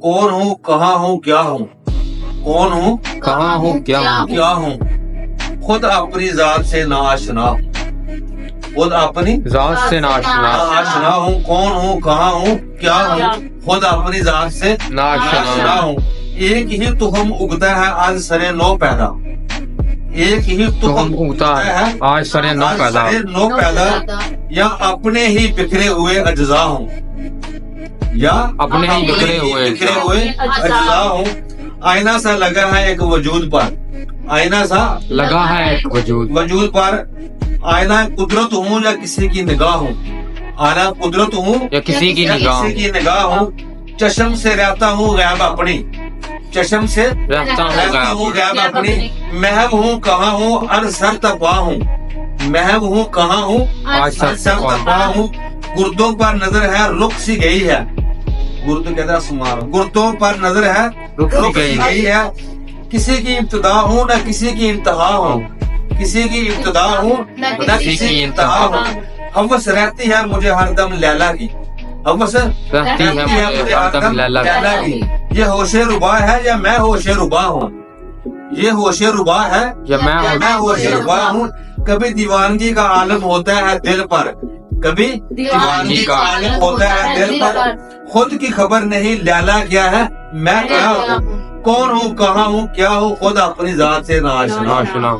کون ہوں کہاں ہوں کیا ہوں، کون ہوں کہاں ہوں کیا ہوں، کیا ہوں، خود اپنی ذات سے ناآشنا ہوں، خود اپنی ذات سے ناشنا، ناآشنا ہوں، کون ہوں کہاں ہوں کیا ہوں، خود اپنی ذات سے ناآشنا ہوں۔ ایک ہی تخم اگتا ہے آج سرے نو پیدا، ایک ہی تخم اگتا ہے آج سرے نو آج پیدا، سرے نو پیدا، یا اپنے ہی بکھرے ہوئے اجزا ہوں، یا اپنے ہی بکھرے ہوئے اجزا ہوں۔ آئینہ سا لگا ہے ایک وجود پر، آئینہ سا لگا ہے ایک وجود پر، آئینہ قدرت ہوں یا کسی کی نگاہ ہوں، آئینہ قدرت ہوں یا کسی کی یا نگاہ، کسی کی نگاہ ہوں۔ چشم سے رہتا ہوں غیب اپنی، چشم سے رہتا ہوں غیب اپنی، محب ہوں کہاں ہوں ار سر تقوا ہوں، محب ہوں کہاں ہوں آج ار سر تقوا ہوں۔ گردوں پر نظر ہے رخ سی گئی ہے، گردوں کہتا ہے سمار، گردوں پر نظر ہے رخ سی رخ سی گئی ہے۔ کسی کی ابتدا ہوں نہ کسی کی انتہا ہوں، کسی کی ابتدا ہوں نہ کسی کی انتہا ہوں۔ ہوس رہتی ہے مجھے ہر دم لیلا کی، ہوس رہتی ہے مجھے ہر دم لیلا کی۔ یہ ہوش ربا ہے یا میں ہوش ربا ہوں، یہ ہوش ربا ہے یا میں میں ہوش ربا ہوں۔ کبھی دیوانگی کا عالم ہوتا ہے دل پر، کبھی دیوانگی کا عالم ہوتا ہے دل پر، خود کی خبر نہیں لیلا کیا ہے میں کہاں ہوں، کون ہوں کہاں ہوں کیا ہوں، خود اپنی ذات سے ناآشنا۔ ناشنا